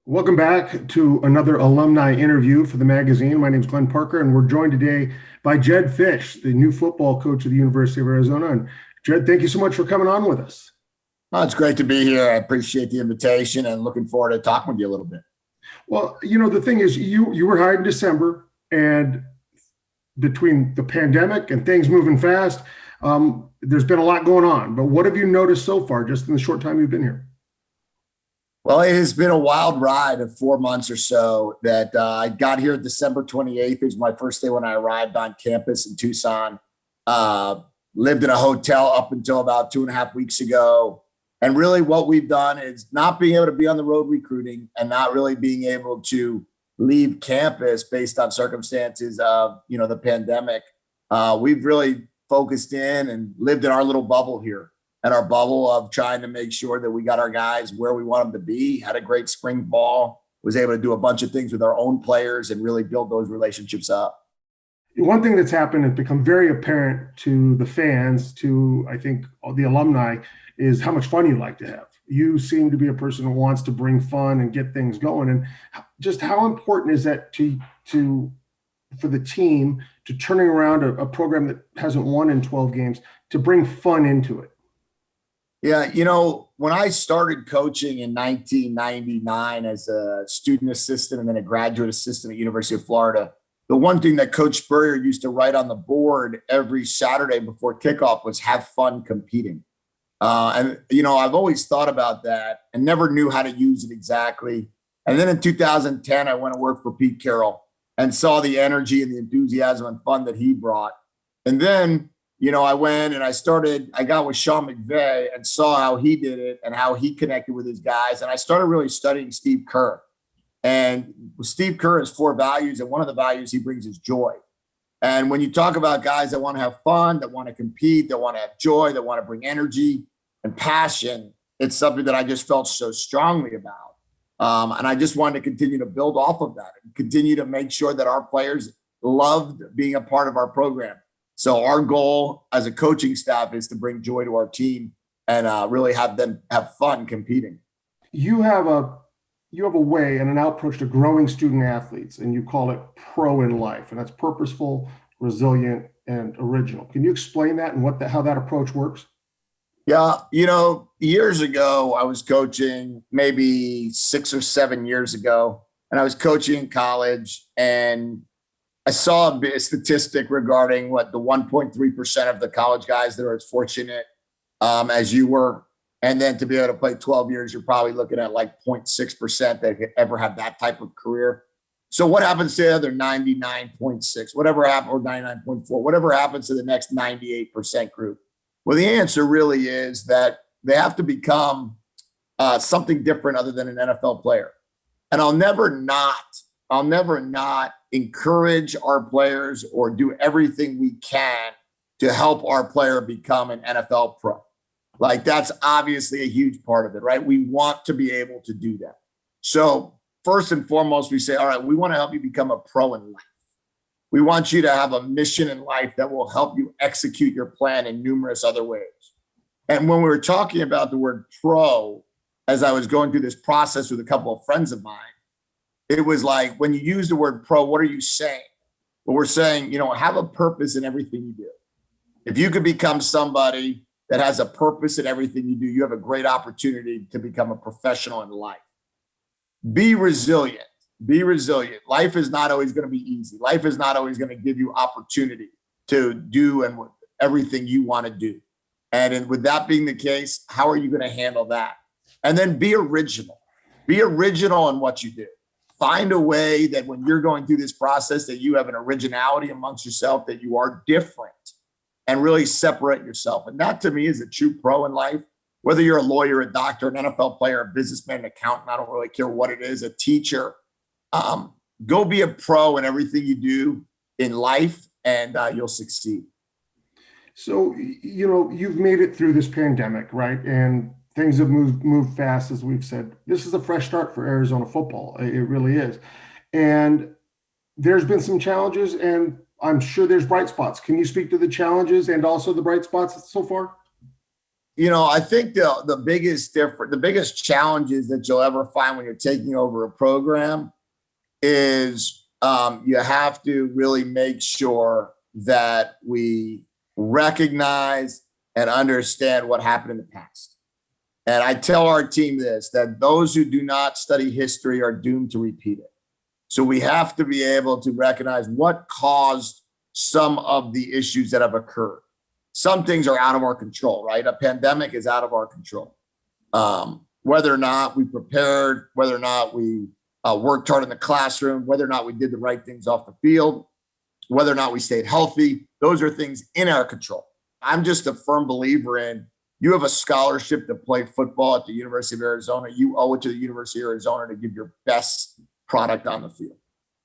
Welcome back to another alumni interview for the magazine. My name is Glenn Parker, and we're joined today by Jedd Fisch, the new football coach of the University of Arizona. And Jedd, thank you so much for coming on with us. Oh, it's great to be here. I appreciate the invitation and looking forward to talking with you a little bit. Well, the thing is, you were hired in December, and between the pandemic and things moving fast, there's been a lot going on. But what have you noticed so far, just in the short time you've been here? Well, it has been a wild ride of 4 months or so that I got here December 28th. It was my first day when I arrived on campus in Tucson. Lived in a hotel up until about 2.5 weeks ago. And really what we've done is not being able to be on the road recruiting and not really being able to leave campus based on circumstances of, the pandemic. We've really focused in and lived in our little bubble here and our bubble of trying to make sure that we got our guys where we want them to be, had a great spring ball, was able to do a bunch of things with our own players and really build those relationships up. One thing that's happened and become very apparent to the fans, to I think all the alumni, is how much fun you like to have. You seem to be a person who wants to bring fun and get things going. And just how important is that to for the team to turning around a program that hasn't won in 12 games to bring fun into it? Yeah, when I started coaching in 1999 as a student assistant and then a graduate assistant at University of Florida, the one thing that Coach Spurrier used to write on the board every Saturday before kickoff was have fun competing. I've always thought about that and never knew how to use it exactly. And then in 2010, I went to work for Pete Carroll and saw the energy and the enthusiasm and fun that he brought. And then I went and I got with Sean McVay and saw how he did it and how he connected with his guys. And I started really studying Steve Kerr. And Steve Kerr has 4 values, and one of the values he brings is joy. And when you talk about guys that want to have fun, that want to compete, that want to have joy, that want to bring energy and passion, it's something that I just felt so strongly about. And I just wanted to continue to build off of that and continue to make sure that our players loved being a part of our program. So our goal as a coaching staff is to bring joy to our team and really have them have fun competing. You have a way and an approach to growing student athletes, and you call it pro in life, and that's purposeful, resilient, and original. Can you explain that and how that approach works? Yeah, years ago, I was coaching maybe 6 or 7 years ago, and I was coaching in college, and I saw a statistic regarding what the 1.3% of the college guys that are as fortunate as you were. And then to be able to play 12 years, you're probably looking at like 0.6% that could ever have that type of career. So what happens to the other 99.6, whatever happened, or 99.4, whatever happens to the next 98% group? Well, the answer really is that they have to become something different other than an NFL player. And I'll never not encourage our players or do everything we can to help our player become an NFL pro. Like, that's obviously a huge part of it, right? We want to be able to do that. So first and foremost, we say, all right, we want to help you become a pro in life. We want you to have a mission in life that will help you execute your plan in numerous other ways. And when we were talking about the word pro, as I was going through this process with a couple of friends of mine, it was like, when you use the word pro, what are you saying? Well, we're saying, have a purpose in everything you do. If you could become somebody that has a purpose in everything you do, you have a great opportunity to become a professional in life. Be resilient. Be resilient. Life is not always going to be easy. Life is not always going to give you opportunity to do and everything you want to do. And with that being the case, how are you going to handle that? And then be original. Be original in what you do. Find a way that when you're going through this process that you have an originality amongst yourself, that you are different and really separate yourself. And that to me is a true pro in life. Whether you're a lawyer, a doctor, an NFL player, a businessman, an accountant, I don't really care what it is, a teacher. Go be a pro in everything you do in life, and you'll succeed. So, you've made it through this pandemic, right? And things have moved fast, as we've said. This is a fresh start for Arizona football. It really is. And there's been some challenges, and I'm sure there's bright spots. Can you speak to the challenges and also the bright spots so far? I think the biggest challenges that you'll ever find when you're taking over a program is you have to really make sure that we recognize and understand what happened in the past. And I tell our team this, that those who do not study history are doomed to repeat it. So we have to be able to recognize what caused some of the issues that have occurred. Some things are out of our control, right? A pandemic is out of our control. Whether or not we prepared, whether or not we worked hard in the classroom, whether or not we did the right things off the field, whether or not we stayed healthy, those are things in our control. I'm just a firm believer in, you have a scholarship to play football at the University of Arizona. You owe it to the University of Arizona to give your best product on the field.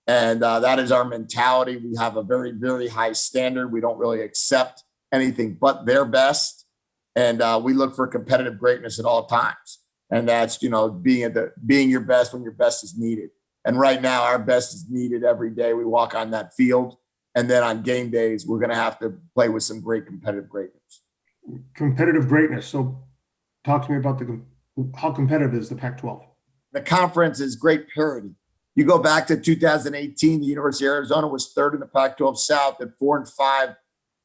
And that is our mentality. We have a very, very high standard. We don't really accept anything but their best. And we look for competitive greatness at all times. And that's, being your best when your best is needed. And right now, our best is needed every day. We walk on that field. And then on game days, we're going to have to play with some great competitive greatness. Competitive greatness. So talk to me about how competitive is the Pac-12? The conference is great parity. You go back to 2018, the University of Arizona was third in the Pac-12 South at 4-5.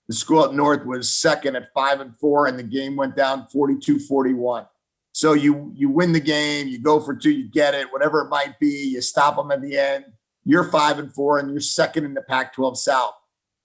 The school up north was second at 5-4, and the game went down 42-41. So you win the game, you go for two, you get it, whatever it might be, you stop them at the end. You're 5-4, and you're second in the Pac-12 South.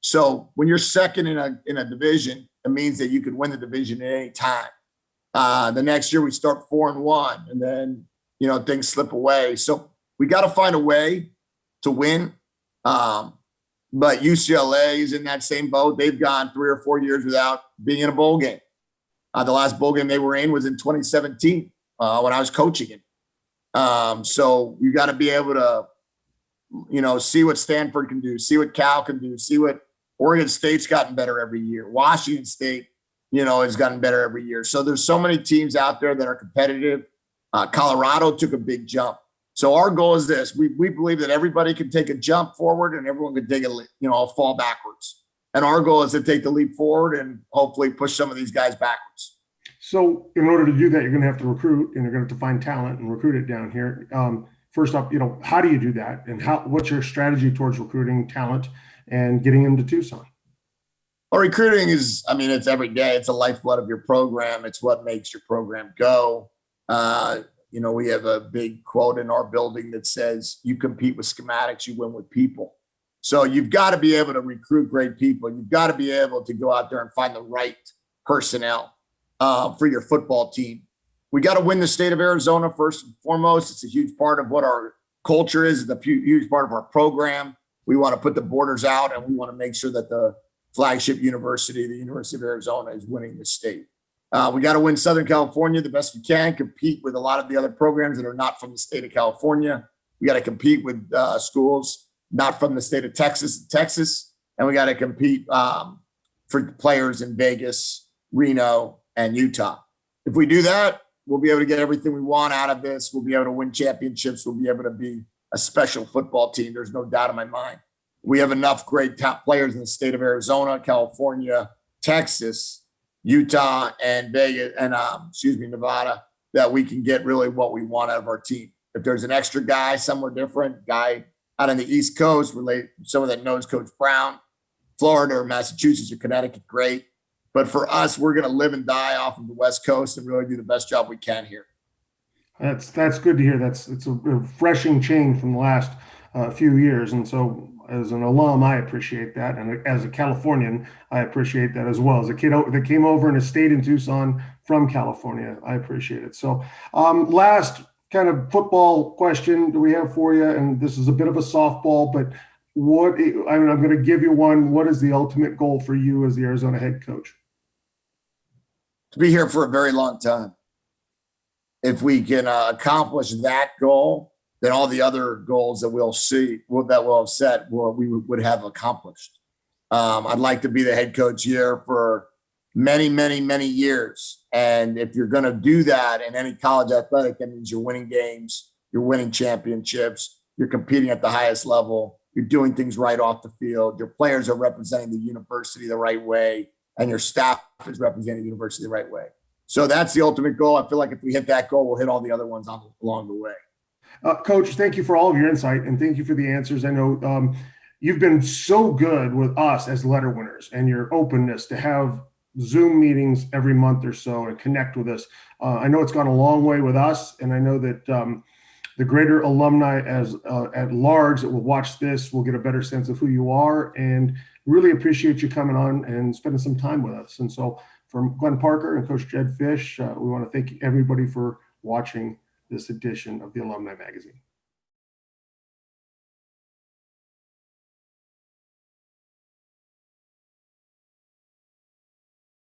So when you're second in a division, it means that you can win the division at any time. The next year we start 4-1, and then things slip away. So we got to find a way to win. But UCLA is in that same boat. They've gone 3 or 4 years without being in a bowl game. The last bowl game they were in was in 2017 when I was coaching it. So you got to be able to, see what Stanford can do, see what Cal can do, see what Oregon State's gotten better every year. Washington State, has gotten better every year. So there's so many teams out there that are competitive. Colorado took a big jump. So our goal is this: we believe that everybody can take a jump forward and everyone can take a fall backwards. And our goal is to take the leap forward and hopefully push some of these guys backwards. So in order to do that, you're going to have to recruit, and you're going to have to find talent and recruit it down here. First up, how do you do that, and what's your strategy towards recruiting talent and getting them to Tucson? Well, recruiting is, it's every day. It's the lifeblood of your program. It's what makes your program go. We have a big quote in our building that says, you compete with schematics, you win with people. So you've got to be able to recruit great people. You've got to be able to go out there and find the right personnel for your football team. We got to win the state of Arizona first and foremost. It's a huge part of what our culture is. It's a huge part of our program. We want to put the borders out, and we want to make sure that the flagship university, the University of Arizona, is winning the state. We got to win Southern California the best we can, compete with a lot of the other programs that are not from the state of California. We got to compete with schools not from the state of Texas, and we got to compete for players in Vegas, Reno, and Utah. If we do that, we'll be able to get everything we want out of this. We'll be able to win championships. We'll be able to be a special football team. There's no doubt in my mind. We have enough great top players in the state of Arizona, California, Texas, Utah, and Vegas, and Nevada, that we can get really what we want out of our team. If there's an extra guy somewhere different, guy out on the East Coast, someone that knows Coach Brown, Florida or Massachusetts or Connecticut, great. But for us, we're going to live and die off of the West Coast and really do the best job we can here. That's good to hear. It's a refreshing change from the last few years. And so as an alum, I appreciate that. And as a Californian, I appreciate that as well. As a kid that came over and has stayed in Tucson from California, I appreciate it. So last kind of football question that we have for you, and this is a bit of a softball, but I'm going to give you one. What is the ultimate goal for you as the Arizona head coach? To be here for a very long time. If we can accomplish that goal, then all the other goals that we'll have set, we would have accomplished. I'd like to be the head coach here for many, many, many years. And if you're going to do that in any college athletic, that means you're winning games, you're winning championships, you're competing at the highest level, you're doing things right off the field, your players are representing the university the right way, and your staff is representing the university the right way. So that's the ultimate goal. I feel like if we hit that goal, we'll hit all the other ones along the way. Coach, thank you for all of your insight and thank you for the answers. I know you've been so good with us as letter winners and your openness to have Zoom meetings every month or so and connect with us. I know it's gone a long way with us, and I know that the greater alumni as at large that will watch this will get a better sense of who you are, and really appreciate you coming on and spending some time with us. And so from Glenn Parker and Coach Jedd Fisch, we want to thank everybody for watching this edition of the Alumni Magazine.